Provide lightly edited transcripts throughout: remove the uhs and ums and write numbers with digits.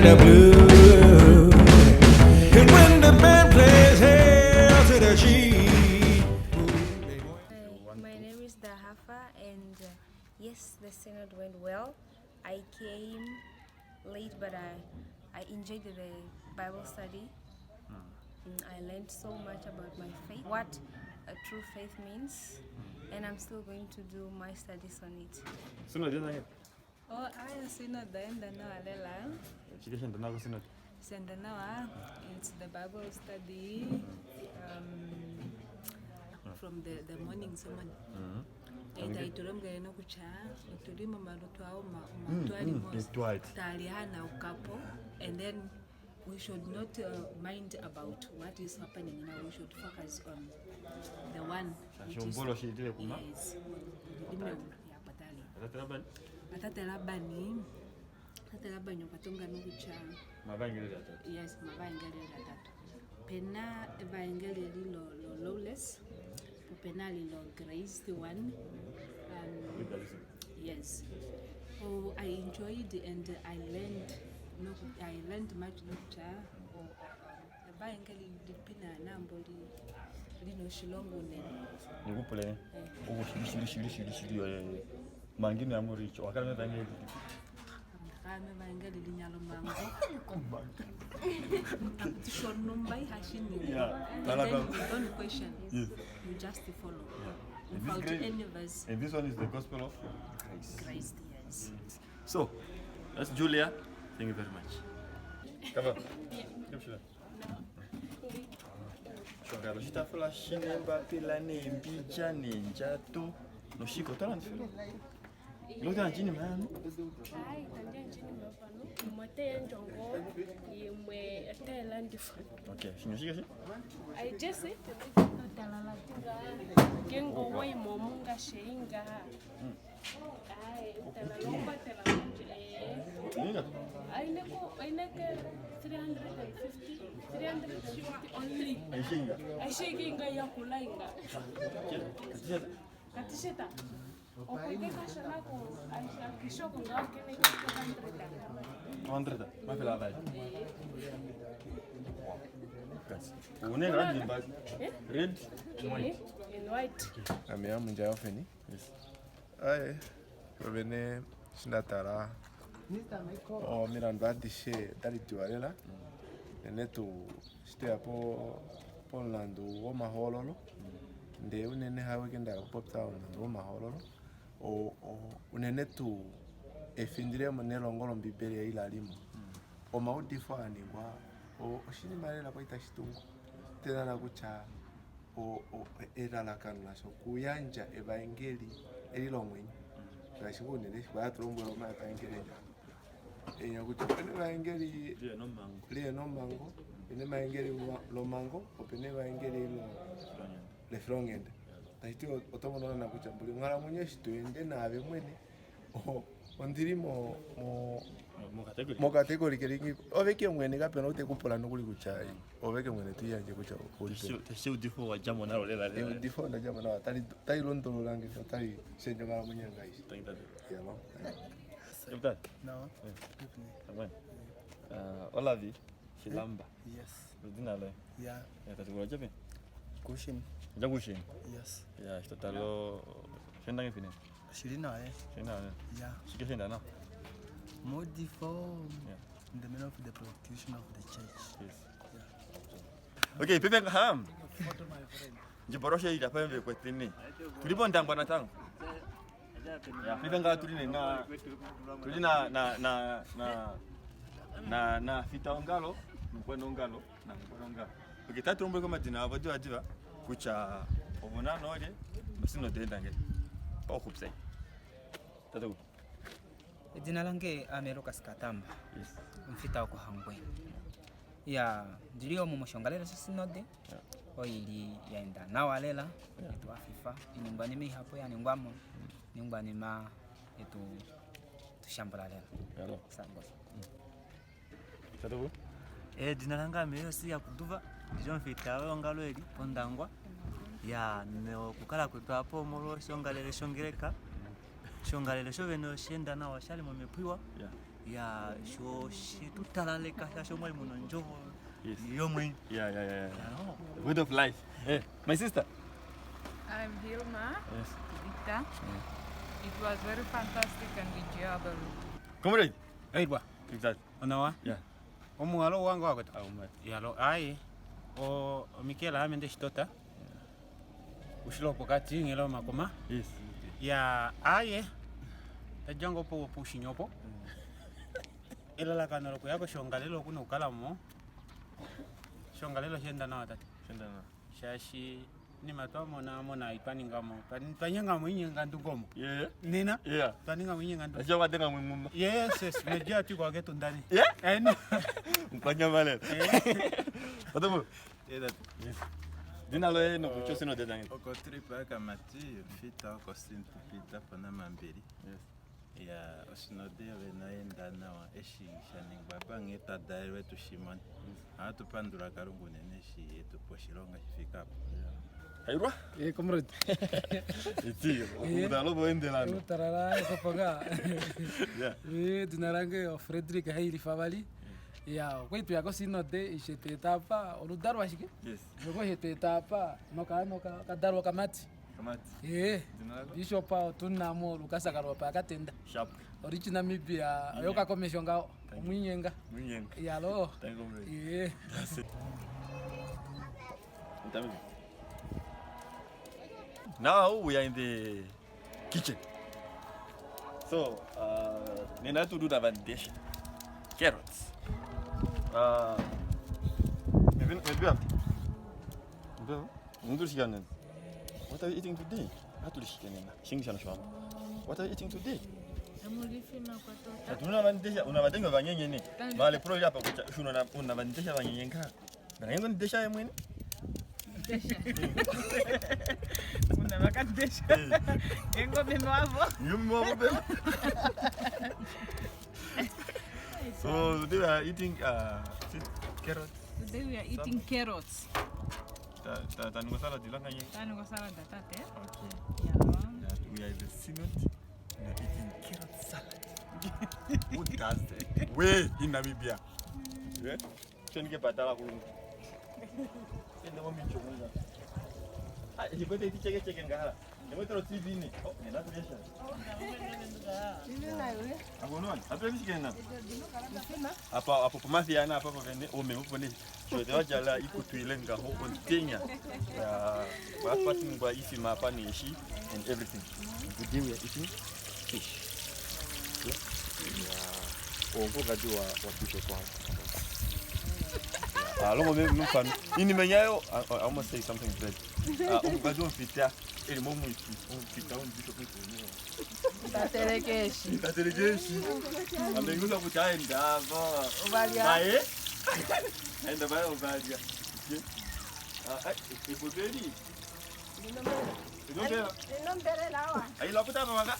the blue. And when the band plays Hail to the Chief. My name is Dahafa, and yes, the synod went well. I came late, but I enjoyed the Bible study. I learned so much about my faith, what a true faith means, and I'm still going to do my studies on it. Synod yake? Oh, aya synod daenda na walela. Chikesha ndana ko synod. Senda na it's the Bible study from the morning sermon. And I told them no kucha, tuli mama lotu au matwali mo. Tali hana ukapo, and then we should not mind about what is happening now. We should focus on the one. Yes. Atatalabani ukatonga nukucha. Yes, mabangeli latatu. Pena evangeli lilo lawless. Pena lilo grace the one. Yes. Oh, I enjoyed and I learned much nukucha. Evangeli dipina namboli lino shilongo ne. Nikupule. Shili mangine ya muricho wakana evangeli. Kame evangeli linyalo mango. Shon numbai hashini. Yeah. Don't question. Yes. You just follow. Without any verse. And this one is the gospel of Christ, yes. So, that's Julia. Thank you very much. Cover. Shogalo shitafula shinemba pila nembicha nenjatu noshiko talanfilo. Lota njini man. Ai, tanja njini mafano. Mote njongo yimwe Thailand different. Okay, shinoshika shi? I just say talala kengo wai momunga sheinga. Ai, talala Ninga. I neke 350 only. Aishinga ya kulainga. Katisheta. Okuteka shanako akishoko ngake ne 100. Mafela vai. Kasi. Une rangi mbali. Red and white. In white. Amia munja ofeni. Yes. Ai. Provene sinatara. Oh, miranda dishe dari tuarela. Nenetu stea po Poland wo mahololo. Nde unene hawe kenda pop town wo mahololo. O unenetu efindire monelo ngolo mbibere ya ila limo. O maudifani kwa o shini marela kwa itashitungu. Tena na kucha o era la kanula so kuyanja evangeli elilongweni. Ngashibone kwa trombo lo ma evangeli. Enya kuti pene evangeli liye no mango. Ene evangeli lo mango, opene evangeli le frongende. Taiti otomono na kuchambuli ngala munyeshi tuende nabe mwene. Ondirimo mo category keringi oveke mwene kapena utekupula nokuli kuchai oveke mwene tuyanje kucha kulipe Teshe udifo wa jamo nalo lela. udifo na jamo na tali londo lange tali senjo ngala munyenga isi Thank you. ya no Captain. No. Amen. Olavi Shilamba. Yes. Rudina le. Yeah. Ya kategori japi? Cushion. Jagushin. Yes. Ya shtatalo shenda ngefine. Shirina, eh? Shenda. Yeah. Shike shenda na. Modi for Yeah. in the middle of the protection of the church. Yes. Okay, pepe ngaham. Jiboroshe ida pembe kwa tini. Tulipo ndangwa na tangu. Ya, pepe ngaha tulina na fita ongalo, mkweno ongalo, na mkweno ongalo. Okay, tatu rombo kama dina wajua ajiva kucha ovona nole, masino denda nge. Pa kupsai. Tatu. Jina lange Ameruka Skatamba. Yes. Mfita wako Hangweni. Ya ndilio mumoshongalera sinode. Yeah. Oili yaenda nawalela etu afifa inyumbani mi hapo ya ningwamo nyumbani ma etu tushambala lela. Yalo. Sango. Tatu. Jina langa meyo si ya kuduva ndijo mfita ngalo eli pondangwa ya no kukala kwetu hapo molo shongalele shongereka shongalele shoveno shenda na washali mumepwiwa ya sho shitutaleka shasho mwe muno njovo Yes. yomwe Yeah. The word of life. Hey, my sister. I'm Hilma Yes. Victor. It was very fantastic and enjoyable. Comrade. Aidwa. Exactly. Onawa? Yeah. Omuhalo wangu wakati. Umwe. Yalo ai. O Mikela amende shitota. Ushilo pokati ngelo makoma. Yes. Ya aye. Tajango po pushinyopo. Ila la kanalo kuyako shongalelo kuno ukalamo. Shongalelo shenda na watati. Shenda na. Shashi ni matomo na mona ipaningamo. Paningamo inyenga ndugomo. Yeah. Nina? Yeah. Paningamo inyenga ndugomo. Acha wadenga mwimu. Yes. Mejia tu kwa geto ndani. Yeah? Eni. Mpanya malele. Watabu. Yes. Dina lo no kucho sino de dangi. Oko trip aka mati fita oko sintu pita pana mambiri. Yes. Ya osinode venaenda nawa eshi shaning baba ngeta dairwe tu shimon. Atu pandura karungu nene shi etu poshilonga shifika. Airwa? Comrade. Iti, udalo boende lano. Utarara kopaga. Yeah. Dinarange Frederick Haili Favali. Ya, kwetu yako sinode ishete etapa oludarwa shike. Yes. Yoko ishete etapa noka kadarwa kamati. Kamati. Bishop tunamo lukasa karwa pa katenda. Sharp. Original mibia yoka komeshonga omwinyenga. Mwinyenga. Yalo. Thank you. That's it. Now we are in the kitchen. So, we need to do the validation. Carrots. What are you eating today? What are you eating today? Unavadesha vanyenye ni vale pro hapa kucha unavadesha vanyenye nka na yango ndesha ya mwini Unavakadesha yengo mimwavo bema. So today we are eating carrots. Today we are eating carrots. Tanugo salad ilanga nyingi. Tanugo salad tate. Okay. We are in the synod. We are eating carrot salad. Who does that? Way in Namibia. Yeah? Chonike patala kulungu. Ende mo michonga. Ah, hibote ticheke ngala. Nemotro TV ni. Oh, nenda tulisha. Agonon, apeli shikena. Apa pamafiana apa vene o memo pone. Chote wajala ikutuilenga ho ontenya. Ba patin ba isi mapa ni shi and everything. Today we are eating fish. Yeah. Ongo gadua wa fish kwa. Longo memo mfano. Ini menyayo I almost say something bad. Ongo gadua fita. Ele momu fita on bicho kwa. Taterekeshi. Amenguza kutaenda ba. Ubalia. Bae. Enda bae ubalia. Ibobeli. Ninombele lawa. Aí logo tava maga.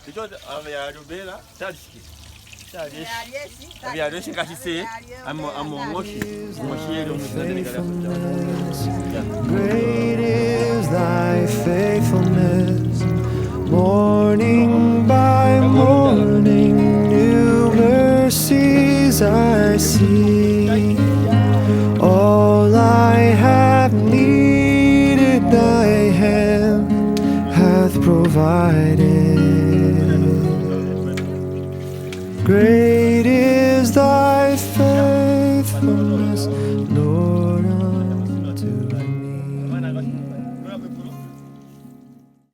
Dijo avia robela, tadiki. Avia doshi kashise. Amo moshi. Great is thy faithfulness, morning by morning, new mercies I see. All I have needed, thy hand hath provided. Great